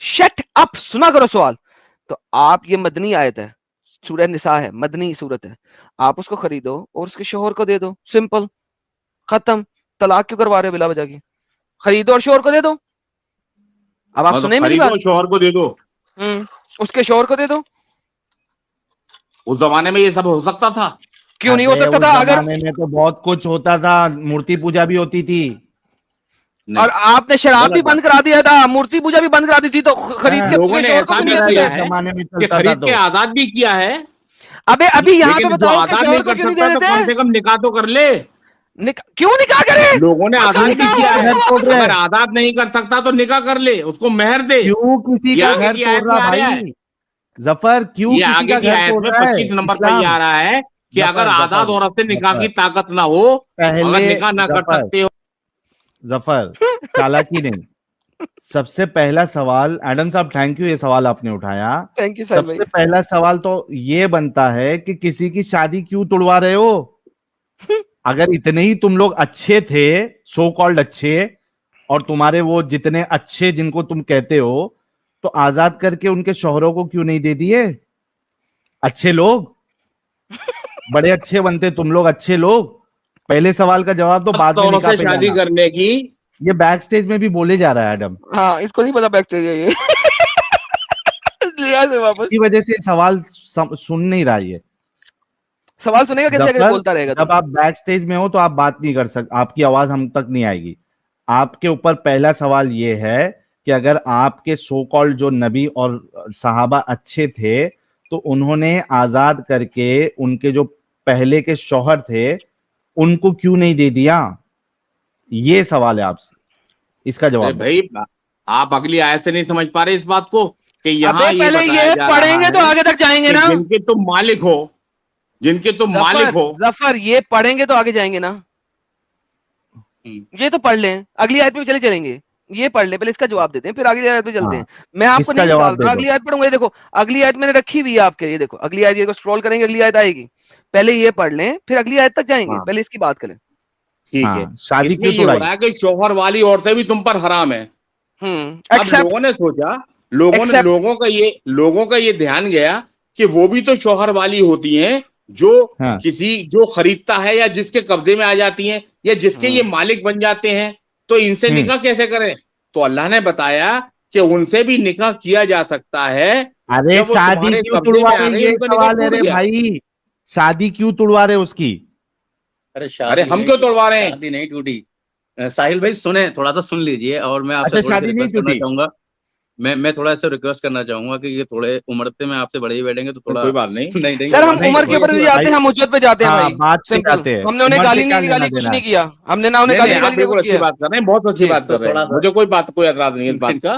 شٹ اپ، سنا کرو سوال. تو آپ، یہ مدنی آیت ہے، سورہ نساء ہے، مدنی صورت ہے، آپ اس کو خریدو اور اس کے شوہر کو دے دو. سمپل، ختم. طلاق کیوں کروا رہے ہو بلا وجہ کی؟ خریدو اور شوہر کو دے دو. اب آپ سنیں میری بات؟ شوہر کو دے دو، اس کے شوہر کو دے دو. اس زمانے میں یہ سب ہو سکتا تھا؟ کیوں نہیں ہو سکتا تھا؟ اگر زمانے میں تو بہت کچھ ہوتا تھا، مورتی پوجا بھی ہوتی تھی. اور آپ نے شراب بھی بند کرا دیا تھا، مورتی پوجا بھی بند کرا دی تھی، تو خرید کے لوگوں نے ایسا بھی کیا ہے، خرید کے آزاد بھی کیا ہے. ابھی یہاں پہ بتاؤ کہ آزاد نہیں کر سکتا تو کم سے کم نکاح تو کر لے. کیوں نکاح کرے؟ لوگوں نے آزاد بھی کیا ہے. اگر آزاد نہیں کر سکتا تو نکاح کر لے، اس کو مہر دے. کیوں کسی کا گھر توڑ رہا بھائی ظفر؟ کیوں کسی کا گھر توڑ رہا ہے؟ 25 نمبر پہ یہ آ رہا ہے کہ اگر آزاد عورت سے نکاح کی طاقت نہ ہو، اگر نکاح نہ کر سکتے ہو. ظفر چالاکی نہیں. سب سے پہلا سوال، ایڈم صاحب تھینک یو، یہ سوال آپ نے اٹھایا. سب سے پہلا سوال تو یہ بنتا ہے کہ کسی کی شادی کیوں توڑوا رہے ہو؟ اگر اتنے ہی تم لوگ اچھے تھے، سو کالڈ اچھے، اور تمہارے وہ جتنے اچھے جن کو تم کہتے ہو، تو آزاد کر کے ان کے شوہروں کو کیوں نہیں دے دیے؟ اچھے لوگ بڑے اچھے بنتے تم لوگ، اچھے لوگ. پہلے سوال کا جواب تو بعد میں نکاح پہ شادی کرنے کی. یہ بیک سٹیج میں بھی بولے جا رہا ہے ایڈم. ہاں، اس کو نہیں پتا بیک سٹیج ہے یہ. اسی وجہ سے سوال سن نہیں رہا. یہ سوال سنے گا کیسے اگر بولتا رہے گا؟ جب آپ بیک سٹیج میں ہو تو آپ بات نہیں کر سکتے، آپ کی آواز ہم تک نہیں آئے گی. آپ کے اوپر پہلا سوال یہ ہے کہ اگر آپ کے سو کالڈ جو نبی اور صحابہ اچھے تھے تو انہوں نے آزاد کر کے ان کے جو پہلے کے شوہر تھے ان کو کیوں نہیں دے دیا؟ یہ سوال ہے آپ سے، اس کا جواب. بھائی آپ اگلی آیت سے نہیں سمجھ پا رہے اس بات کو کہ یہاں یہ پڑھیں گے تو آگے تک جائیں گے نا. جن کے تم مالک ہو، جن کے تم مالک ہو. ظفر یہ پڑھیں گے تو آگے جائیں گے نا. یہ تو پڑھ لیں، اگلی آیت پہ چلیں گے. یہ پڑھ لیں، پہلے اس کا جواب دیتے ہیں پھر اگلی آیت پہ چلتے ہیں. میں آپ کو نہیں نکال رہا، اگلی آیت پڑھوں گا. یہ دیکھو اگلی آیت میں نے رکھی ہوئی ہے آپ کے. یہ دیکھو اگلی آیت کو سکرول کریں گے، اگلی آیت آئے گی. پہلے یہ پڑھ لیں پھر اگلی آیت تک جائیں گے، پہلے اس کی بات کریں. ٹھیک ہے. شادی کیوں ہو رہا ہے کہ شوہر والی عورتیں بھی تم پر حرام ہیں. اب لوگوں نے سوچا، لوگوں کا یہ دھیان گیا کہ وہ بھی تو شوہر والی ہوتی ہیں جو خریدتا ہے یا جس کے قبضے میں آ جاتی ہیں یا جس کے یہ مالک بن جاتے ہیں، تو ان سے نکاح کیسے کریں؟ تو اللہ نے بتایا کہ ان سے بھی نکاح کیا جا سکتا ہے. ارے شادی کیوں توڑوا رہے؟ یہ سوال ہے رے بھائی، شادی کیوں توڑوا رہے اس کی؟ ارے ہم کیوں توڑوا رہے ہیں؟ شادی نہیں ٹوٹی. ساحل بھائی سنیں، تھوڑا سا سن لیجئے. اور میں آپ سے شادی نہیں ٹوٹی چاہوں گا، میں تھوڑا سا ریکویسٹ کرنا چاہوں گا کہ یہ تھوڑے عمر پہ میں آپ سے بڑے ہی بیٹھیں گے تو تھوڑا کوئی بات نہیں سر. ہم عمر کے اوپر بھی جاتے ہیں، ہم اجرت پہ جاتے ہیں بھائی. ہم نے انہیں گالی نہیں، گالی کچھ نہیں کیا ہم نے، نہ انہیں گالی اچھی بات کر رہے ہیں، بہت اچھی بات کر رہے ہیں. مجھے کوئی اعتراض نہیں اس بات کا.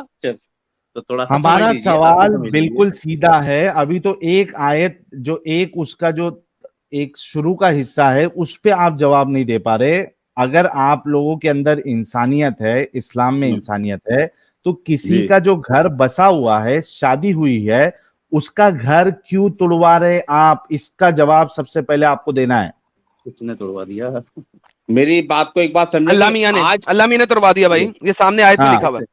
تو تھوڑا ہمارا سوال بالکل سیدھا ہے. ابھی تو ایک آیت جو ایک اس کا جو ایک شروع کا حصہ ہے اس پہ آپ جواب نہیں دے پا رہے. اگر آپ لوگوں کے اندر انسانیت ہے، اسلام میں انسانیت ہے، تو کسی کا جو گھر بسا ہوا ہے، شادی ہوئی ہے، اس کا گھر کیوں توڑوا رہے آپ؟ اس کا جواب سب سے پہلے آپ کو دینا ہے. کس نے توڑوا دیا؟ میری بات کو ایک بات سمجھیں، اللہ میاں نے توڑوا دیا بھائی. یہ سامنے آیت میں لکھا ہوا ہے.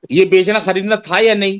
یہ بیچنا خریدنا تھا یا نہیں؟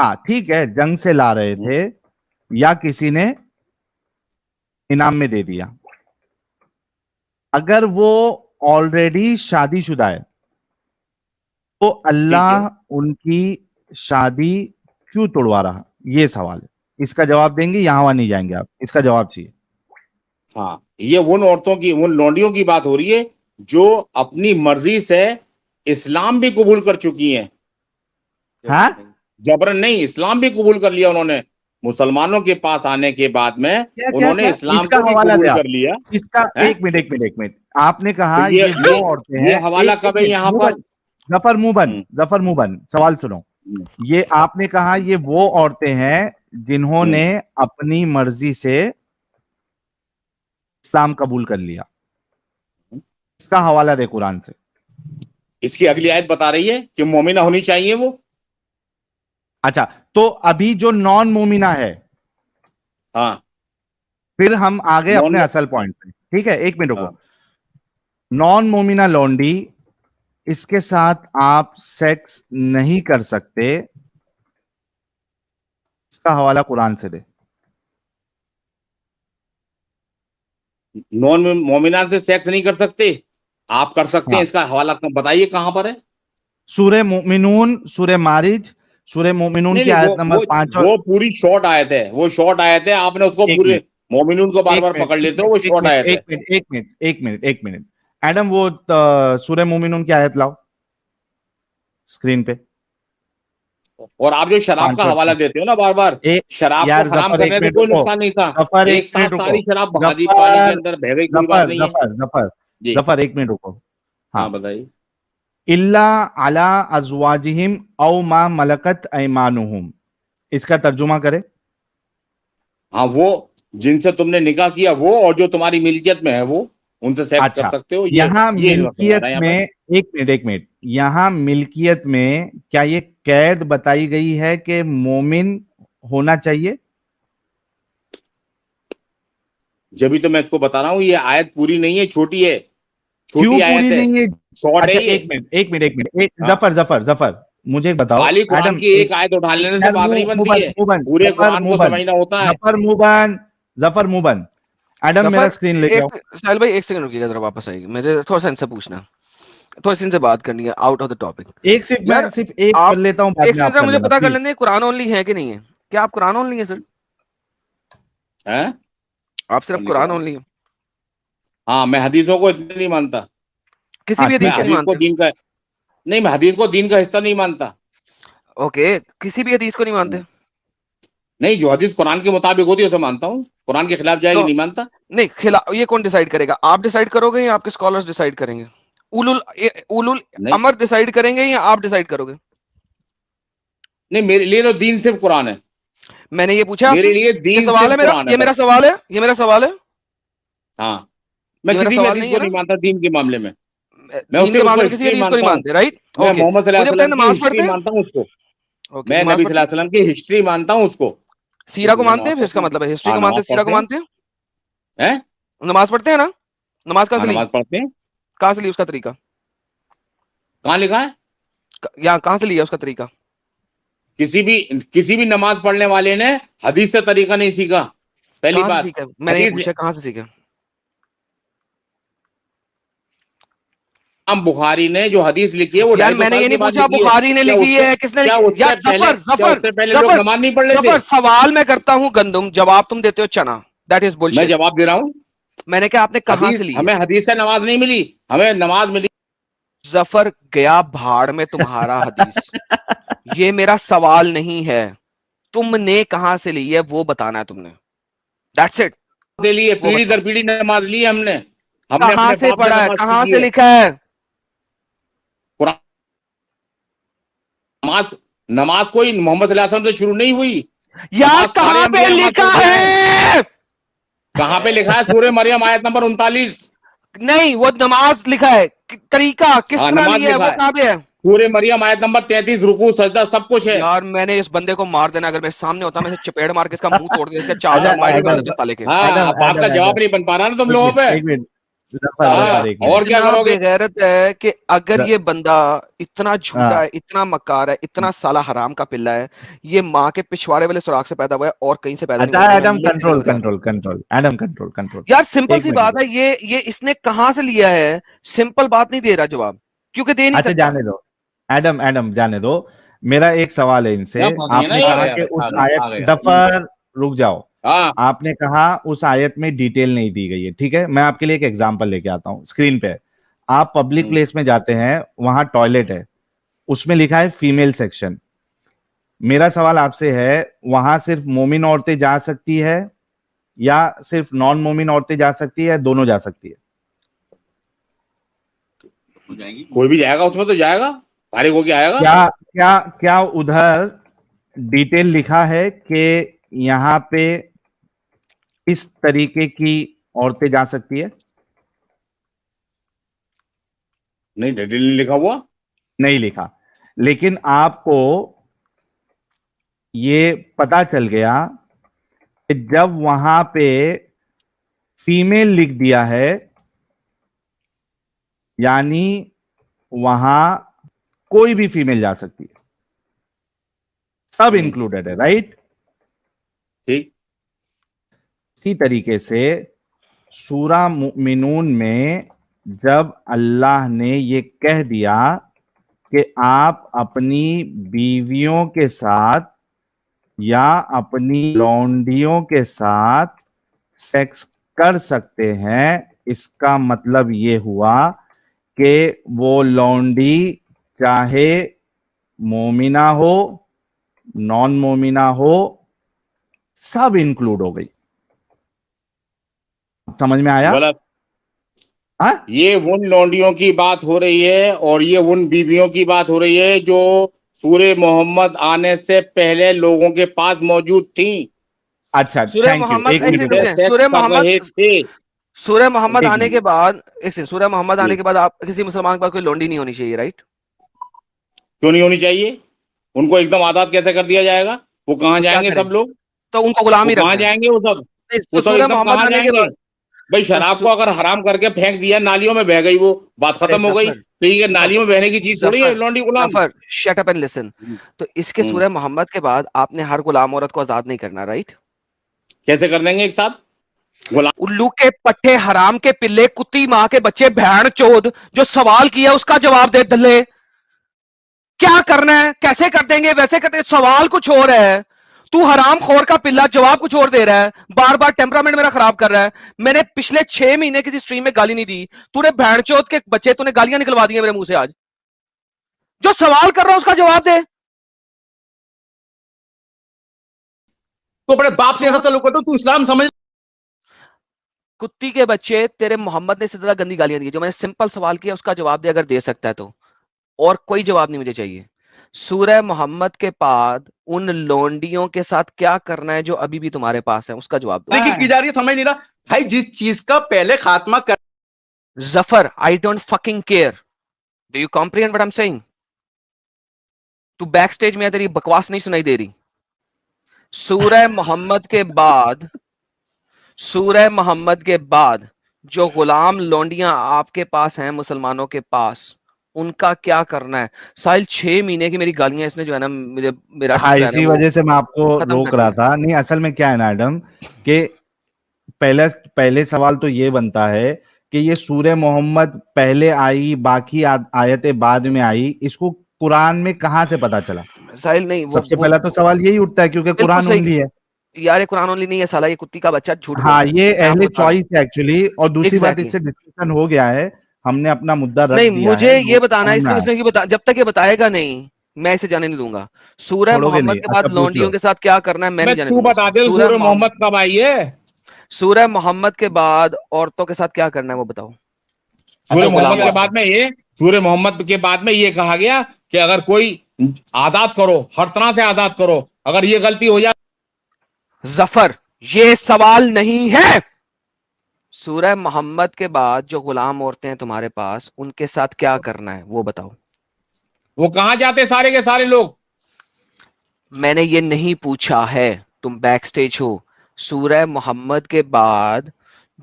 ہاں ٹھیک ہے, جنگ سے لا رہے تھے یا کسی نے انعام میں دے دیا, اگر وہ آلریڈی شادی شدہ ہے تو اللہ ان کی شادی کیوں توڑوا رہا, یہ سوال ہے. اس کا جواب دیں گے, یہاں وہاں نہیں جائیں گے آپ, اس کا جواب چاہیے. ہاں, یہ ان عورتوں کی, ان لونڈیوں کی بات ہو رہی ہے جو اپنی مرضی سے اسلام بھی قبول کر چکی ہیں. ہاں جبرن نہیں, اسلام بھی قبول کر لیا انہوں نے. مسلمانوں کے پاس آنے کے بعد میں انہوں نے اسلام کو بھی قبول کر لیا. اس کا ایک منٹ, آپ نے کہا یہ وہ عورتیں ہیں, یہ حوالہ کب ہے یہاں پر؟ ظفر منہ بند, سوال سنو. یہ آپ نے کہا یہ وہ عورتیں ہیں جنہوں نے اپنی مرضی سے اسلام قبول کر لیا. اس کا حوالہ دے قرآن سے. اس کی اگلی آیت بتا رہی ہے کہ مومنہ ہونی چاہیے وہ. اچھا, تو ابھی جو نان مومنہ ہے, ہاں, پھر ہم آگے اپنے اصل پوائنٹ پہ. ٹھیک ہے, ایک منٹ رکو. نان مومنہ لونڈی, اس کے ساتھ آپ سیکس نہیں کر سکتے, اس کا حوالہ قرآن سے دے. نان مومنات سے سیکس نہیں کر سکتے, آپ کر سکتے ہیں. اس کا حوالہ بتائیے کہاں پر ہے. سورہ مومنون, سورہ مارج, سورہ مومنون کی آیت نمبر 5. وہ پوری شارٹ آیت ہے, وہ شارٹ آیت ہے. آپ نے اس کو پورے مومنون کو بار بار پکڑ لیتے ہو, وہ شارٹ آیت ہے. ایک منٹ ایڈم, وہ سورہ مومنون کی آیت لاؤ اسکرین پہ. اور آپ جو شراب کا حوالہ دیتے ہو نا بار بار, شراب کو حرام کرنے سے کوئی نقصان نہیں تھا. ایک ساتھ ساری شراب بہا دی پانی کے اندر, بہ گئی, کوئی بات نہیں ہے. ظفر ایک منٹ رکو. ہاں بتائیے. الا علی ازواجہم او ما ملکت ایمانہم, اس کا ترجمہ کرے. ہاں, وہ جن سے تم نے نکاح کیا وہ, اور جو تمہاری ملکیت میں ہے وہ, ان سے سیکس کر سکتے ہو. یہاں ملکیت میں ایک منٹ, یہاں ملکیت میں کیا یہ قید بتائی گئی ہے کہ مومن ہونا چاہیے؟ جبھی تو میں اس کو بتا رہا ہوں, یہ آیت پوری نہیں ہے, چھوٹی ہے. کیوں پوری نہیں ہے؟ اچھا ایک منٹ, ظفر مجھے بتاؤ. خالی قرآن کی ایک آیت اٹھا لینے سے بات نہیں بنتی ہے, پورے قرآن کو سمجھنا ہوتا ہے. ظفر منہ بند. ایڈم میرا اسکرین لے کے آؤ. ساحل بھائی ایک سیکنڈ رکیے گا, ذرا واپس آئیے. مجھے تھوڑا سا ان سے پوچھنا, تھوڑا سا ان سے بات کرنی ہے آؤٹ آف دا ٹاپک. ایک صرف ایک کر لیتا ہوں, ایک سیکنڈ مجھے پتا کر لینے قرآن اونلی ہے کہ نہیں ہے. کیا آپ قرآن اونلی ہیں سر؟ آپ صرف قرآن اونلی ہیں؟ ہاں, میں حدیثوں کو اتنا نہیں مانتا. کسی بھی حدیث کو نہیں مانتے؟ دین کا نہیں, میں حدیث کو دین کا حصہ نہیں مانتا. اوکے, کسی بھی حدیث کو نہیں مانتے؟ نہیں, جو حدیث قرآن کے مطابق ہوتی ہے اسے مانتا ہوں. قرآن کے خلاف جائے گی نہیں مانتا. نہیں, یہ کون ڈیسائیڈ کرے گا؟ آپ ڈیسائیڈ کرو گے یا آپ کے اسکالرز ڈیسائیڈ کریں گے؟ اولو الامر ڈیسائیڈ کریں گے یا آپ ڈیسائیڈ کرو گے؟ نہیں, میرے لیے تو دین صرف قرآن ہے. میں نے یہ پوچھا, میرے لیے دین سوال ہے میرا, یہ میرا سوال ہے, یہ میرا سوال ہے. ہاں, میں کسی بھی حدیث کو نہیں مانتا دین کے معاملے میں. میں دین کے معاملے میں کسی حدیث کو نہیں مانتے, رائٹ؟ میں محمد صلی اللہ علیہ وسلم کی ہسٹری مانتا ہوں اس کو. میں نبی صلی اللہ علیہ وسلم کی ہسٹری مانتا ہوں اس کو. سیرہ کو مانتے ہیں, پھر اس کا مطلب ہے ہسٹری کو مانتے ہیں, سیرہ کو مانتے ہیں. نماز پڑھتے ہیں نا؟ نماز کہاں سے لی؟ نماز پڑھتے ہیں. کہاں سے لی اس کا طریقہ؟ کہاں لکھا ہے؟ یہاں کہاں سے لیا اس کا طریقہ؟ کسی بھی نماز پڑھنے والے نے حدیث سے طریقہ نہیں سیکھا. پہلی بات میں نے یہ پوچھا کہاں سے سیکھا. امام بخاری نے جو حدیث لکھی ہے وہ یار میں نے یہ نہیں پوچھا بخاری نے لکھی ہے کس نے لکھی. یار ظفر سوال میں کرتا ہوں گندم, جواب تم دیتے ہو چنا. That is bullshit. میں جواب دے رہا ہوں. میں نے کہا آپ نے کہاں سے لی؟ ہمیں حدیث سے نماز نہیں ملی, ہمیں نماز ملی. ظفر گیا بھاڑ میں تمہارا حدیث, یہ میرا سوال نہیں ہے. تم نے کہاں سے لی ہے وہ بتانا ہے تم نے. That's it. دے لیے, پیڑھی در پیڑھی نماز لی ہم نے. کہاں سے پڑھا ہے, کہاں سے لکھا ہے؟ نماز کوئی محمد صلی اللہ علیہ وسلم سے شروع نہیں ہوئی. یار کہاں پہ لکھا ہے؟ کہاں پہ لکھا ہے؟ سورہ مریم آیت نمبر 39. نہیں, وہ نماز لکھا ہے, طریقہ کس طرح لیا ہے وہ کہاں پہ ہے؟ سورہ مریم آیت نمبر 33, رکوع سجدہ سب کچھ ہے. یار میں نے اس بندے کو مار دینا, اگر میں سامنے ہوتا میں چپیڑ مار کے اس کا منہ توڑ دیا, اس کا چادر مار کے. آپ کا جواب نہیں بن پا رہا نا تم لوگوں پہ. اور کیا اتنا کرو گے؟ بےغیرت ہے کہ اگر یہ بندہ اتنا جھوٹا ہے، اتنا مکار ہے، اتنا سالا حرام کا پلہ ہے، یہ ماں کے پچھواڑے والے سوراخ سے پیدا ہوا ہے اور کہیں سے پیدا نہیں ہوا. Adam control. یار سمپل سی بات ہے، یہ اس نے کہاں سے لیا ہے؟ سمپل بات نہیں دے رہا جواب، کیونکہ دے نہیں سکتا. جانے دو ایڈم جانے دو. میرا ایک سوال ہے ان سے. آپ نے کہا کہ اس آیت، ظفر رک جاؤ، آپ نے کہا اس آیت میں ڈیٹیل نہیں دی گئی ہے. ٹھیک ہے، میں آپ کے لیے ایک ایگزامپل لے کے آتا ہوں. اسکرین پہ آپ پبلک پلیس میں جاتے ہیں، وہاں ٹوائلٹ ہے، اس میں لکھا ہے فیمیل سیکشن. میرا سوال آپ سے ہے، وہاں صرف مومن عورتیں جا سکتی ہے یا صرف نان مومن عورتیں جا سکتی ہے، دونوں جا سکتی ہے؟ کوئی بھی جائے گا اس میں تو جائے گا، فارغ ہو کے آئے گا. کیا ادھر ڈیٹیل لکھا ہے کہ یہاں پہ اس طریقے کی عورتیں جا سکتی ہے؟ نہیں، ڈیٹیل نہیں لکھا ہوا. نہیں لکھا، لیکن آپ کو یہ پتا چل گیا کہ جب وہاں پہ فیمیل لکھ دیا ہے یعنی وہاں کوئی بھی فیمیل جا سکتی ہے، سب انکلوڈیڈ ہے، رائٹ؟ ٹھیک. اسی طریقے سے سورہ مؤمنون میں جب اللہ نے یہ کہہ دیا کہ آپ اپنی بیویوں کے ساتھ یا اپنی لونڈیوں کے ساتھ سیکس کر سکتے ہیں، اس کا مطلب یہ ہوا کہ وہ لونڈی چاہے مومنہ ہو نان مومنہ ہو، سب انکلوڈ ہو گئی. سمجھ میں آیا؟ غلط. یہ ان لونڈیوں کی بات ہو رہی ہے اور یہ ان بیویوں کی بات ہو رہی ہے جو سورہ محمد آنے سے پہلے لوگوں کے پاس موجود تھیں. اچھا، سورہ محمد سورہ محمد آنے کے بعد سورہ محمد آنے کے بعد آپ کسی مسلمان کے پاس کوئی لونڈی نہیں ہونی چاہیے، رائٹ؟ کیوں نہیں ہونی چاہیے؟ ان کو ایک دم آزاد کیسے کر دیا جائے گا؟ وہ کہاں جائیں گے سب لوگ؟ تو ان کو غلام ہی کہاں جائیں گے وہ سب سورہ ایک دم محمد کہاں آنے جائیں کے گے؟ بعد بھائی شراب کو اگر حرام کر کے پھینک دیا، نالیوں میں بہ گئی، وہ بات ختم ہو گئی. تو یہ نالیوں میں بہنے کی چیز تھوڑی ہے لونڈی Ghulam. Shut up and listen. تو اس کے سورہ محمد کے بعد آپ نے ہر غلام عورت کو آزاد نہیں کرنا، رائٹ؟ کیسے کر دیں گے ایک ساتھ؟ الو کے پٹھے، حرام کے پلے، کتی ماں کے بچے، بہن چود، جو سوال کیا اس کا جواب دے. دلے کیا کرنا ہے؟ کیسے کر دیں گے؟ ویسے کرتے. سوال کچھ اور ہے، تو حرام خور کا پلہ جواب کچھ اور دے رہا ہے، بار بار ٹیمپرامنٹ میرا خراب کر رہا ہے. میں نے پچھلے 6 مہینے کسی سٹریم میں گالی نہیں دی، تو نے بہن چود کے بچے، تو نے گالیاں نکلوا دی ہیں میرے منہ سے. آج جو سوال کر رہا ہوں اس کا جواب دے. تو اپنے باپ سے ایسا تعلق کرتا ہوں، تو اسلام سمجھ. کتی کے بچے، تیرے محمد نے اس سے زیادہ گندی گالیاں دی. جو میں نے سمپل سوال کیا اس کا جواب دے، اگر دے سکتا ہے تو. اور کوئی جواب نہیں مجھے چاہیے. سورہ محمد کے بعد ان لونڈیوں کے ساتھ کیا کرنا ہے جو ابھی بھی تمہارے پاس ہے، اس کا جواب دو. کی جا رہی ہے، سمجھ نہیں رہا بھائی. جس چیز کا پہلے خاتمہ کر ظفر، I don't fucking care. Do you comprehend what I'm saying? تو بیک سٹیج میں ہے، تیری بکواس نہیں سنائی دے رہی. سورہ محمد کے بعد جو غلام لونڈیاں آپ کے پاس ہیں مسلمانوں کے پاس، ان کا کیا کرنا ہے؟ ساحل 6 مہینے کی میری گالیاں اس نے جو ہے نا میرا اسی وجہ سے میں آپ کو روک رہا تھا. نہیں، اصل میں کیا ہے نا ایڈم، کہ پہلے سوال تو یہ بنتا ہے کہ یہ سورہ محمد پہلے آئی، باقی آیتیں بعد میں آئی، اس کو قرآن میں کہاں سے پتا چلا؟ ساحل نہیں، سب سے پہلا تو سوال یہی اٹھتا ہے، کیونکہ قرآن اونلی ہے. یار قرآن اونلی نہیں ہے سالا، یہ کتی کا بچہ جھوٹ. ہاں، یہ اہل چوائس ہے ایکچولی. اور دوسری بات، اس سے ڈسکشن ہو گیا ہے، ہم نے اپنا مدعا رکھ دیا ہے. مجھے یہ بتانا ہے، جب تک یہ بتائے گا نہیں میں اسے جانے نہیں دوں گا. سورہ محمد کے بعد لونڈیوں کے ساتھ کیا کرنا ہے میں نہیں جانے دوں گا. بتا دے سورہ محمد کب آئی ہے؟ سورہ محمد کے بعد عورتوں کے ساتھ کیا کرنا ہے وہ بتاؤ. سورہ محمد کے بعد میں یہ کہا گیا کہ اگر کوئی آزاد کرو، ہر طرح سے آزاد کرو، اگر یہ غلطی ہو جائے. ظفر، یہ سوال نہیں ہے. سورہ محمد کے بعد جو غلام عورتیں ہیں تمہارے پاس، ان کے ساتھ کیا کرنا ہے وہ بتاؤ. وہ کہاں جاتے سارے کے سارے لوگ؟ میں نے یہ نہیں پوچھا ہے، تم بیک سٹیج ہو. سورہ محمد کے بعد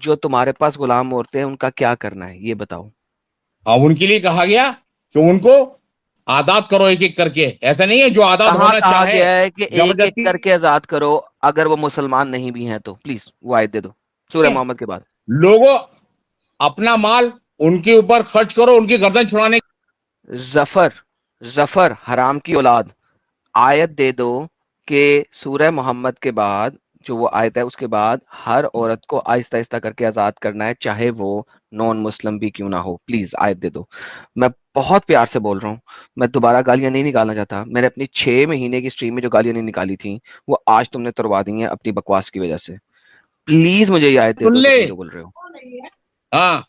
جو تمہارے پاس غلام عورتیں ہیں ان کا کیا کرنا ہے یہ بتاؤ. ہاں ان کے لیے کہا گیا کہ ان کو آزاد کرو ایک ایک کر کے. ایسا نہیں ہے جو آزاد کہاں ہونا کہا چاہے گیا ہے کہ ایک ایک زبردستی کر کے آزاد کرو اگر وہ مسلمان نہیں بھی ہیں تو؟ پلیز وہ آیت دے دو سورہ محمد کے بعد. لوگوں اپنا مال ان کے اوپر خرچ کرو ان کی گردن چھڑانے. ظفر حرام کی اولاد آیت دے دو کہ سورہ محمد کے بعد جو وہ آیت ہے اس کے بعد ہر عورت کو آہستہ آہستہ کر کے آزاد کرنا ہے چاہے وہ نان مسلم بھی کیوں نہ ہو. پلیز آیت دے دو. میں بہت پیار سے بول رہا ہوں, میں دوبارہ گالیاں نہیں نکالنا چاہتا. میں نے اپنی 6 مہینے کی سٹریم میں جو گالیاں نہیں نکالی تھیں وہ آج تم نے تروا دی ہیں اپنی بکواس کی وجہ سے. پلیز مجھے یہ آیت دے دو جو بول رہے ہو. ہاں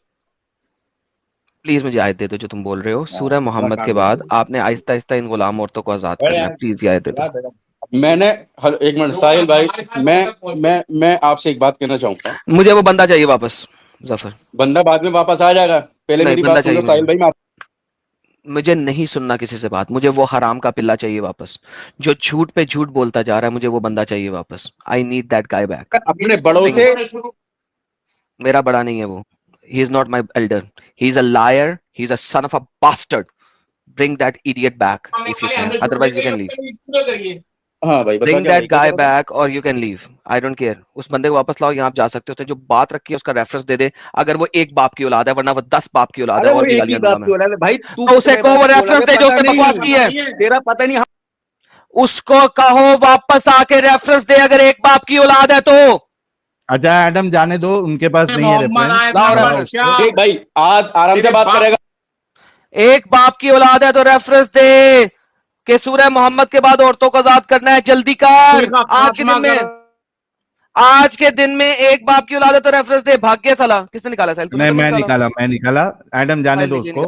پلیز مجھے آیت دے دو جو تم بول رہے ہو. سورہ محمد کے بعد آپ نے آہستہ آہستہ ان غلام عورتوں کو آزاد کرنا ہے. پلیز یہ آیت دے دو. میں نے ایک منٹ ساحل بھائی, میں آپ سے ایک بات کہنا چاہوں گا. مجھے وہ بندہ چاہیے واپس. ظفر بندہ بعد میں واپس آ جائے گا, پہلے نہیں, میری بندہ بات سن لو چاہیے ساحل بھائی. مجھے نہیں سننا کسی سے بات. مجھے وہ حرام کا پلہ چاہیے واپس جو جھوٹ پہ جھوٹ بولتا جا رہا ہے. مجھے وہ بندہ چاہیے واپس. I need that guy back. اپنے بڑوں سے میرا بڑا نہیں ہے وہ. He is not my elder. He is a liar. He is a son of a bastard. Bring that idiot back if you can. Otherwise you can leave. ہاں بھائی Bring that guy back or you can leave. I don't care. اس بندے کو واپس لاؤ, یہاں آپ جا سکتے ہو. جو بات رکھی ہے اس کا ریفرنس دے دے. اگر وہ ایک باپ کی اولاد ہے, ورنہ وہ 10 باپ کی اولاد ہے. اور بھی گالیاں دوں گا میں. بھائی تو اسے کہو وہ ریفرنس دے جو اس نے بکواس کی ہے. تیرا پتہ نہیں. اس کو کہو واپس آ کے ریفرنس دے اگر ایک باپ کی اولاد ہے تو. اچھا ایڈم جانے دو, ان کے پاس نہیں ہے ریفرنس. بھائی آج آرام سے بات کرے گا. ایک باپ کی اولاد ہے تو ریفرنس دے کہ سورہ محمد کے بعد عورتوں کو آزاد کرنا ہے. جلدی کر. آج کے دن میں ایک باپ کی اولاد ہے تو ریفرنس دے. بھاگ گیا سالا. کس نے نکالا؟ نہیں میں نکالا. ایڈم جانے دو اس کو.